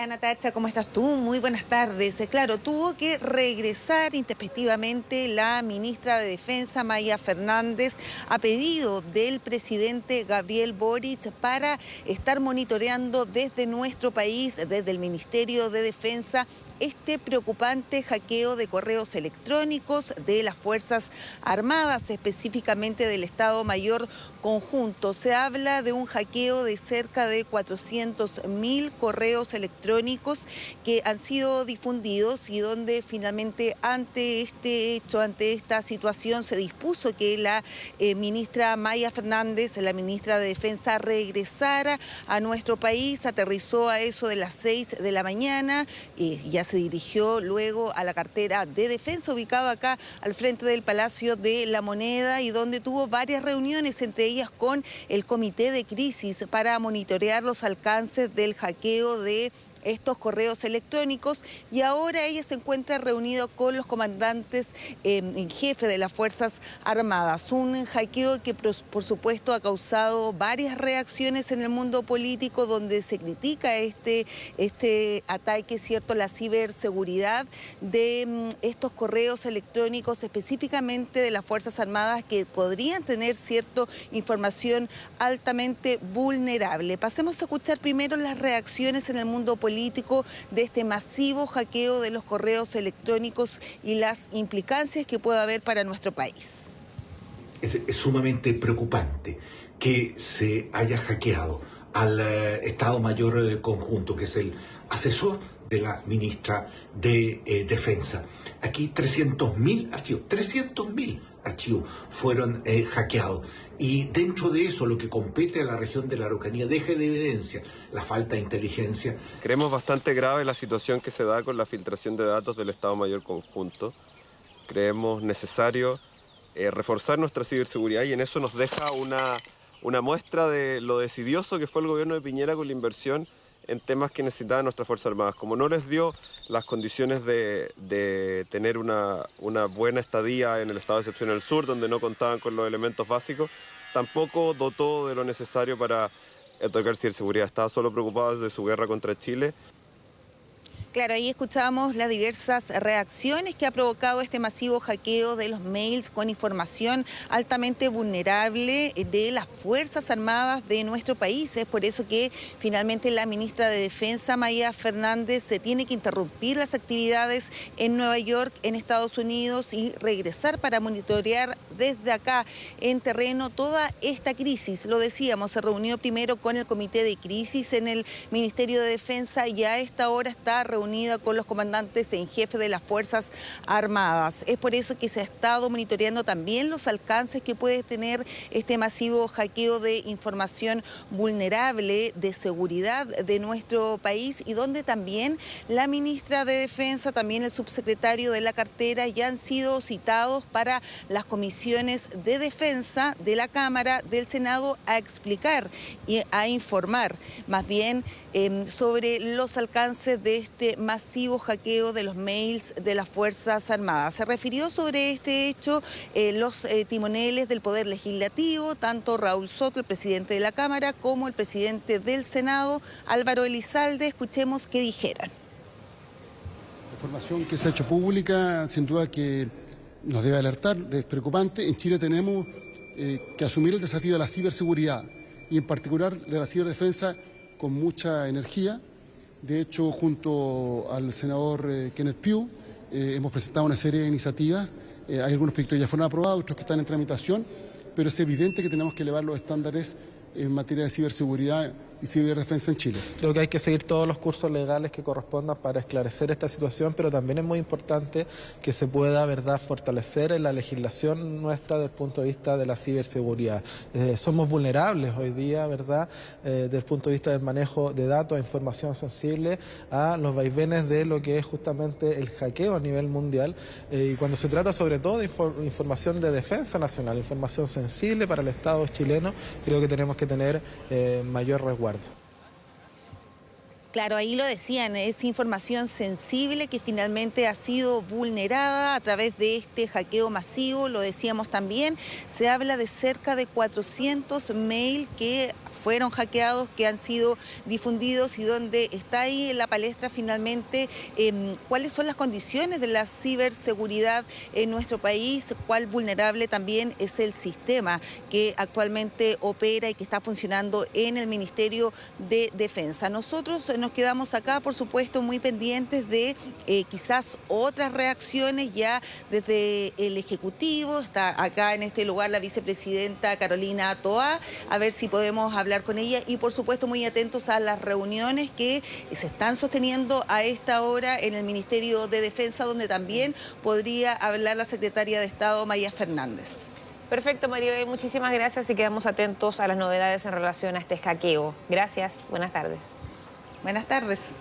Natacha, ¿cómo estás tú? Muy buenas tardes. Claro, tuvo que regresar intempestivamente la ministra de Defensa, Maya Fernández, a pedido del presidente Gabriel Boric para estar monitoreando desde nuestro país, desde el Ministerio de Defensa, este preocupante hackeo de correos electrónicos de las Fuerzas Armadas, específicamente del Estado Mayor Conjunto. Se habla de un hackeo de cerca de 400.000 correos electrónicos que han sido difundidos y donde finalmente ante este hecho, ante esta situación, se dispuso que la ministra Maya Fernández, la ministra de Defensa, regresara a nuestro país. Aterrizó a eso de las 6 de la mañana, ya se dirigió luego a la cartera de Defensa, ubicado acá al frente del Palacio de la Moneda, y donde tuvo varias reuniones, entre ellas con el Comité de Crisis, para monitorear los alcances del hackeo de estos correos electrónicos. Y ahora ella se encuentra reunida con los comandantes en jefe de las Fuerzas Armadas. Un hackeo que por supuesto ha causado varias reacciones en el mundo político, donde se critica este ataque, ¿cierto?, la ciberseguridad de estos correos electrónicos, específicamente de las Fuerzas Armadas, que podrían tener, ¿cierto?, información altamente vulnerable. Pasemos a escuchar primero las reacciones en el mundo político de este masivo hackeo de los correos electrónicos y las implicancias que puede haber para nuestro país. Es sumamente preocupante que se haya hackeado al Estado Mayor Conjunto, que es el asesor de la ministra de Defensa. Aquí 300.000 archivos, 300.000 archivos fueron hackeados, y dentro de eso lo que compete a la región de la Araucanía deja de evidencia la falta de inteligencia. Creemos bastante grave la situación que se da con la filtración de datos del Estado Mayor Conjunto. Creemos necesario reforzar nuestra ciberseguridad, y en eso nos deja una muestra de lo decidioso que fue el gobierno de Piñera con la inversión en temas que necesitaban nuestras Fuerzas Armadas. Como no les dio las condiciones de tener una buena estadía en el estado de excepción del sur, donde no contaban con los elementos básicos, tampoco dotó de lo necesario para otorgar ciberseguridad. Estaba solo preocupado de su guerra contra Chile. Claro, ahí escuchamos las diversas reacciones que ha provocado este masivo hackeo de los mails con información altamente vulnerable de las Fuerzas Armadas de nuestro país. Es por eso que finalmente la ministra de Defensa, Maya Fernández, se tiene que interrumpir las actividades en Nueva York, en Estados Unidos, y regresar para monitorear desde acá en terreno toda esta crisis. Lo decíamos, se reunió primero con el Comité de Crisis en el Ministerio de Defensa, y a esta hora está reunida con los comandantes en jefe de las Fuerzas Armadas. Es por eso que se ha estado monitoreando también los alcances que puede tener este masivo hackeo de información vulnerable de seguridad de nuestro país, y donde también la ministra de Defensa, también el subsecretario de la cartera, ya han sido citados para las comisiones de defensa de la Cámara, del Senado, a explicar y a informar más bien sobre los alcances de este masivo hackeo de los mails de las Fuerzas Armadas. Se refirió sobre este hecho los timoneles del Poder Legislativo, tanto Raúl Soto, el presidente de la Cámara, como el presidente del Senado, Álvaro Elizalde. Escuchemos qué dijeron. La información que se ha hecho pública, sin duda que nos debe alertar, es preocupante. En Chile tenemos que asumir el desafío de la ciberseguridad, y en particular de la ciberdefensa, con mucha energía. De hecho, junto al senador Kenneth Pugh, hemos presentado una serie de iniciativas. Hay algunos proyectos que ya fueron aprobados, otros que están en tramitación, pero es evidente que tenemos que elevar los estándares en materia de ciberseguridad y ciberdefensa en Chile. Creo que hay que seguir todos los cursos legales que correspondan para esclarecer esta situación, pero también es muy importante que se pueda, ¿verdad?, fortalecer la legislación nuestra desde el punto de vista de la ciberseguridad. Somos vulnerables hoy día, ¿verdad?, desde el punto de vista del manejo de datos e información sensible a los vaivenes de lo que es justamente el hackeo a nivel mundial, y cuando se trata sobre todo de información de defensa nacional, información sensible para el Estado chileno, creo que tenemos que tener mayor resguardo. Claro, ahí lo decían, es información sensible que finalmente ha sido vulnerada a través de este hackeo masivo, lo decíamos también, se habla de cerca de 400 mails que fueron hackeados, que han sido difundidos y donde está ahí en la palestra finalmente cuáles son las condiciones de la ciberseguridad en nuestro país, cuál vulnerable también es el sistema que actualmente opera y que está funcionando en el Ministerio de Defensa. Nosotros nos quedamos acá, por supuesto, muy pendientes de quizás otras reacciones ya desde el Ejecutivo. Está acá en este lugar la vicepresidenta Carolina Toá, a ver si podemos hablar con ella y, por supuesto, muy atentos a las reuniones que se están sosteniendo a esta hora en el Ministerio de Defensa, donde también podría hablar la secretaria de Estado, Maya Fernández. Perfecto, Maribel, muchísimas gracias y quedamos atentos a las novedades en relación a este hackeo. Gracias, buenas tardes. Buenas tardes.